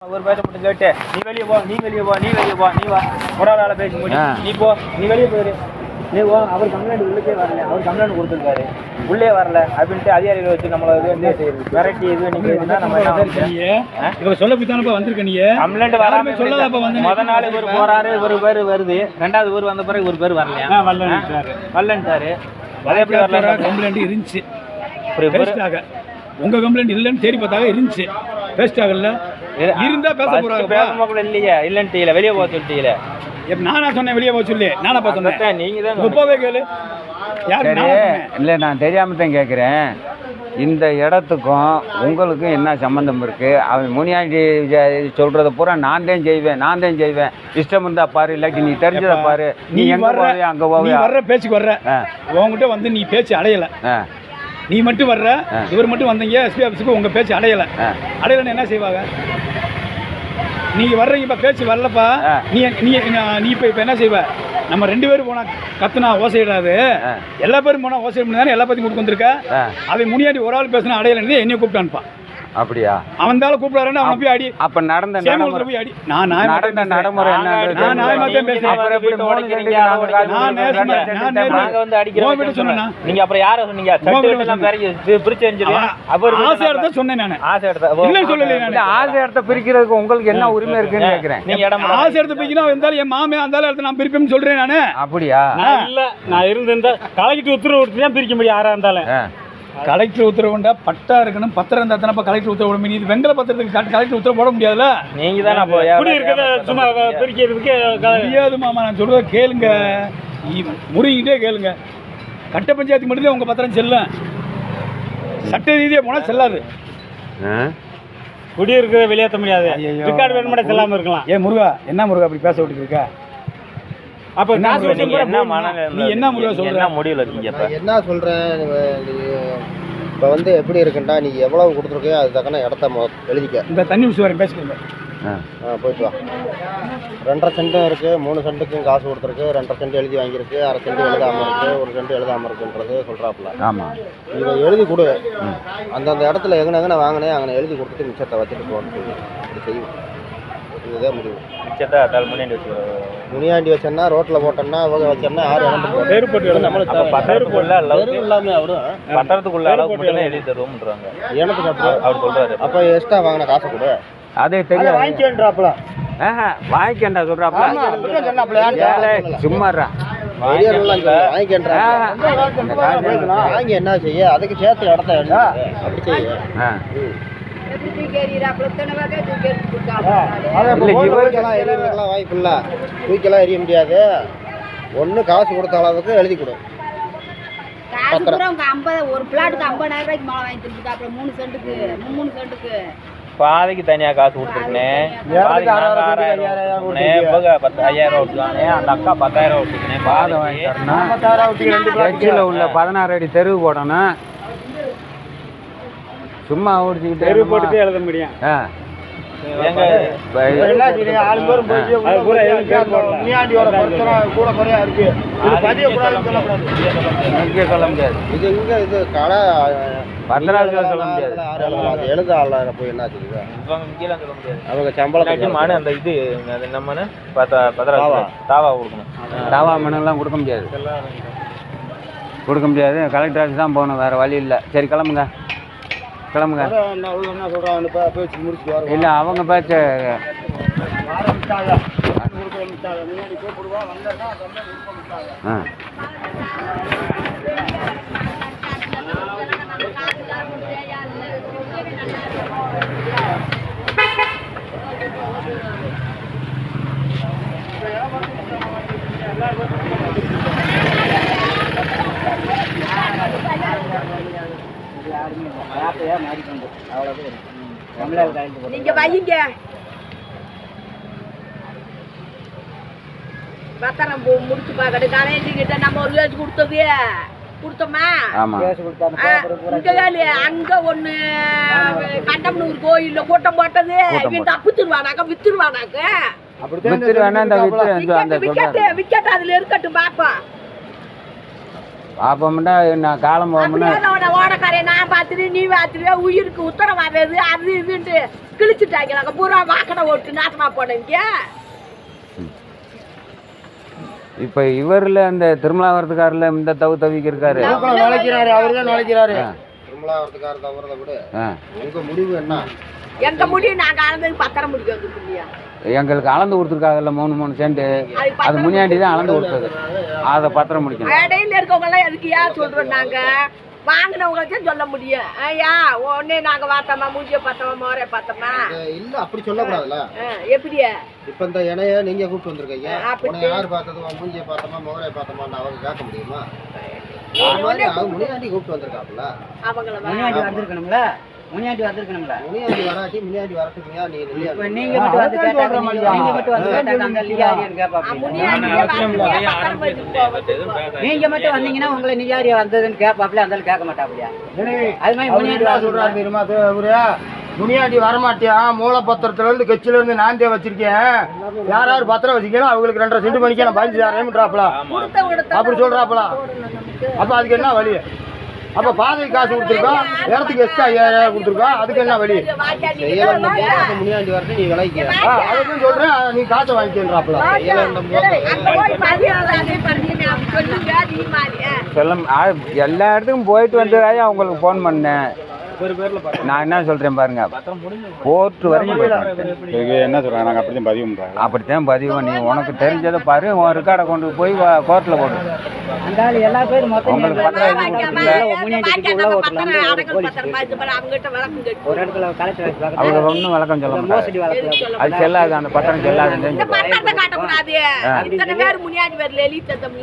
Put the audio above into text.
ஒரு பேச மட்டும் கேட்டு நீ வெளியே போ நீ வெளியே போ நீ வெளியே போ நீ வா ஒரு ஆளால பேச முடியும் நீ போ நீ வெளியே போயிரு நீ போ அவர் கம்ப்ளைண்ட் உள்ளே வரல அவர் கம்ப்ளைண்ட் கொடுத்துருக்காரு உள்ளே வரல அப்படின்ட்டு அதிகாரிகளை வச்சு நம்மளை வந்து வெரைட்டி இது நீங்க நம்ம சொல்ல போய் வந்திருக்க நீ கம்ப்ளைண்ட் வராம சொல்லாத முத நாள் இவர் போறாரு ஒரு பேர் வருது ரெண்டாவது ஊர் வந்த பிறகு ஒரு பேர் வரலையா வரலன்ட்டாரு அதே எப்படி வரல கம்ப்ளைண்ட் இருந்துச்சு உங்க கம்ப்ளைண்ட் இல்லைன்னு தேடி பார்த்தாங்க இருந்துச்சு வேஸ்ட் ஆகல இருந்தா பேச போறாங்க இல்லையா இல்லன்ட்டு இல்ல வெளியே போக சொல்லிட்டீங்களே நானா சொன்னேன் வெளியே போக சொல்லி நானா பார்த்தேன் நீங்க தான் முப்பவே கேளு இல்லை நான் தெரியாம தான் கேட்குறேன் இந்த இடத்துக்கும் உங்களுக்கும் என்ன சம்மந்தம் இருக்கு அவன் முனியாண்டி சொல்றத பூரா நான் தான் செய்வேன் இஷ்டம் இருந்தா பாரு இல்லாட்டி நீ தெரிஞ்சதை பாரு நீ எங்க போவே அங்க போவே வர்ற பேச்சுக்கு வர்ற உங்ககிட்ட வந்து நீ பேச்சு அடையல நீ மட்டும் வர்ற இவர் மட்டும் வந்தீங்க எஸ்பி ஆஃபீஸுக்கு உங்கள் பேச்சு அடையலைன்னு என்ன செய்வாங்க நீங்கள் வர்றீங்க இப்போ பேச்சு வரலப்பா நீ நீ நீ இப்போ என்ன செய்வ நம்ம 2 பேரும் போனால் கத்துனா ஓசையிடாது எல்லா பேரும் போனால் ஓசை பண்ணி தானே எல்லா பற்றியும் கூப்பிட்டு வந்திருக்க அவன் முன்னாடி ஒரு ஆள் பேசினா அடையலைன்னு என்னையும் கூப்பிட்டான்ப்பா அப்படியா அவன் தால கூப்பிடாருன்னு அவன் போய் அடி அப்ப நடந்த போய் அடி நான் நடைமுறை நீங்க அப்புறம் யார சொன்னீங்க சொன்னேன் நான் ஆசை இடத்த பிரிக்கிறதுக்கு உங்களுக்கு என்ன உரிமை இருக்குன்னு கேக்குறேன் ஆசை இடத்த பிரிக்கணும் இருந்தாலும் என் மாமே அந்த இடத்த நான் பிரிப்பேன்னு சொல்றேன் நானு அப்படியா இல்ல நான் இருந்திருந்தா கலெக்டர் உத்தரவு தான் பிரிக்க முடியும் யாரா இருந்தாலும் கலெக்டர் உத்தரவுண்டா பட்டா இருக்கணும் பத்திரம் இருந்தா தானே கலெக்டர் உத்தரவு போட முடியும் வெங்கல பத்திரத்துக்கு கலெக்டர் உத்தரவு போட முடியாதுல்ல நீங்க தான் சும்மா பிரிக்கிறதுக்கு முடியாது மாமா நான் சொல்றத கேளுங்க முறிகிட்டே கேளுங்க கட்ட பஞ்சாயத்துக்கு மட்டும்தான் உங்க பத்திரம் செல்லும் சட்ட ரீதியாக போனா செல்லாது குடியிருக்க வெளியேற்ற முடியாது ரெக்கார்டு வேணுமாட செல்லாம இருக்கலாம் ஏன் முருகா என்ன முருகா அப்படி பேச விட்டு இருக்க அப்ப நீ என்ன முடிவு சொல்ற முடியல இருக்கீங்க என்ன சொல்றேன் இப்போ வந்து எப்படி இருக்குண்டா நீ எவ்வளவு கொடுத்துருக்கையோ அது தக்கன இடத்த எழுதிக்க இந்த தண்ணி விஷயம் பேசிக்கோங்க போயிட்டு வா 2.5 சென்ட்டும் இருக்கு 3 சென்ட்டுக்கும் காசு கொடுத்துருக்கு 2.5 சென்ட் எழுதி வாங்கியிருக்கு 1/2 சென்ட் எழுதாம இருக்கு 1 சென்ட் எழுதாம இருக்குன்றது சொல்றாப்புல ஆமா இதை எழுதி கொடு அந்தந்த இடத்துல எங்கன வாங்கினேன் அங்கே எழுதி கொடுத்துட்டு மிச்சத்தை வச்சுட்டு போகணும் இப்படி செய்யும் இதுதான் முடிவு முனியாண்டி வச்சோம்னா ரோட்ல போட்டோம்னா அவங்க வச்சோம்னா யார் பட்டறதுக்குள்ள அளவுக்கு மட்டும் எழுதி தருவோம்ன்றாங்க எனக்கு அவர் சொல்றாரு அப்ப எக்ஸ்ட்ரா வாங்கின காசு கொடு அதே தெரியும் வாங்கிக்கேன்றாப்ல வாங்கிக்கேன்டா சொல்றாப்ல சும்மாறா வாங்கி என்ன செய்ய அதுக்கு சேர்த்து இடத்த அப்படி செய்ய வாய்ப்பு இல்லை தூக்கெல்லாம் எரிய முடியாது ஒன்று காசு கொடுத்த அளவுக்கு எழுதி கொடு ஒரு பிளாட்டுக்கு 50,000 ரூபாய்க்கு மேலே வாங்கி தந்துருக்காப்ல 3 சென்ட்டுக்கு பாதைக்கு தனியா காசு கொடுத்துருக்கேன் 10,000 விட்டுக்கானே அந்த அக்கா 10,000 விட்டுக்கனே பாதை வாங்கி தரணும் உள்ள 16 அடி தெருவு போடணும் சும்மா ஓடிச்சுக்கிட்டு தெருவு போட்டு எழுத முடியும் சொல்ல முடியாது இது இங்க இது கடை சொல்ல முடியாது எழுத ஆள போய் என்ன செய்யுது அவங்க சம்பளம் மனு அந்த இது நம்ம தாவா கொடுக்கணும் தாவா மனுலாம் கொடுக்க முடியாது கலெக்டர் ஆஃபீஸ் தான் போகணும் வேற வழி இல்லை சரி கிளம்புங்க இல்லை அவங்க பேச்ச நீங்க வைங்க பத்திரம் முடிச்சு பாக்கட்டு கடைசிக்கிட்ட நம்ம ஒரு கேஸ் கொடுத்தோமா அங்க ஒண்ணு கண்டம்னூர் கோயில்ல கூட்டம் போட்டது இவன் தப்பிச்சிருவானாக்க வித்துருவானாக்க விக்கெட் அதுல இருக்கட்டும் பாப்பா அப்போம்னா நான் காலம் போகணும்னா அப்படியே ஓடக்காரையை நான் பார்த்துட்டு நீ பார்த்துட்டு உயிருக்கு உத்தரவாதது அது இதுன்ட்டு கிழிச்சுட்டாங்க பூரா வாக்கடை ஓட்டு நாசமா போனீங்க. இப்போ இவரில் அந்த திருமலாவரத்துக்காரில் இந்த தவிக்க இருக்காரு. நுழைக்கிறாரு, அவரு தான் நுழைக்கிறாரு. திருமலாவரத்துக்காரர் தவறதை விட உங்க முடிவு என்ன? எங்க முடியும் நாங்க அளந்தது பத்திரம் முடிக்க இல்லையா? எங்களுக்கு அளந்து கொடுத்துருக்காங்கல்ல 3 சென்ட், அது முன்னாடி தான் அளந்து கொடுத்தது. அதை பத்திரம் முடிக்கணும். இடையில இருக்கவங்க எல்லாம் எதுக்கு ஏன் சொல்றோம்? நாங்க வாங்கினவங்களுக்கே சொல்ல முடியும். ஐயா உடனே நாங்க பார்த்தோமா மூஞ்சிய பார்த்தோமா மோரை பார்த்தோமா இல்ல அப்படி சொல்லக்கூடாதுல்ல. எப்படியா இப்ப இந்த இணைய நீங்க கூப்பிட்டு வந்திருக்கீங்க, உன்னை யார் பார்த்தது, மூஞ்சிய பார்த்தோமா மோரை பார்த்தோமான்னு அவங்க கேட்க முடியுமா? முனியாண்டி கூப்பிட்டு வந்திருக்காப்புல, அவங்கள முனியாண்டி வந்திருக்கணும்ல, முனியாண்டி வந்திருக்கணும்ல. முனியாண்டி வராட்டி முனியாண்டி வரட்டுமையா? நீ நீங்க மட்டும் வந்து கேட்டாங்க, நீங்க மட்டும் வந்து கேட்டாங்க, அங்க நிஜாரியான்னு கேட்பாங்க. நீங்க மட்டும் வந்தீங்கன்னா உங்களை நிஜாரியா வந்ததுன்னு கேட்பாப்ல, அந்த கேட்க மாட்டாப்லையா? அது மாதிரி முனியாண்டி சொல்றாரு தெரியுமா? முனியாண்டி வரமாட்டியா, மூலப்பத்திரத்துல இருந்து கட்சியில இருந்து நான் தான் வச்சிருக்கேன், யார் யார் பத்திரம் வச்சிருக்கேன் அவங்களுக்கு 2.5 சென்ட் பண்ணிக்க நான் 15,000 அப்படி சொல்றாப்ல. அப்ப அதுக்கு என்ன வழி? அப்ப பாதைக்கு காசு கொடுத்துருக்கோம், இடத்துக்கு எக்ஸ்ட்ரா 5,000 கொடுத்துருக்கோம், அதுக்கு என்ன வழி? முனியாண்டி வரட்டு நீ விலைக்கு அதுக்கும் சொல்றேன், நீ காசை வாங்கிக்கிறாப்ல. எல்லா இடத்துக்கும் போயிட்டு வந்ததாயே அவங்களுக்கு ஃபோன் பண்ணேன். நான் என்ன சொல்றேன் பாருங்க, கோர்ட் வரைக்கும் என்ன சொல்றாங்க, நாங்கள் அப்படித்தான் பதிவு பண்ணுறோம். அப்படித்தான் பதிவு பண்ணி உனக்கு தெரிஞ்சதை பாரு, உன் ரெக்கார்டை கொண்டு போய் கோர்ட்டில் போடு. அந்த ஆள் எல்லா பேரும் மொத்தம் உங்களுக்கு பத்திரம் எழுதி கொடுத்தீங்களா? முனியாண்டி உள்ள ஓட்டலாம் ஒரு இடத்துல கலெக்டர் அவங்க ஒன்றும் விளக்கம் சொல்ல மோசடி முடியாது. வழக்கு அது செல்லாது, அந்த பத்திரம் செல்லாதுன்னு காட்டக்கூடாது. இத்தனை பேர் முனியாண்டி பேர்ல எழுதி தந்தோம்ல.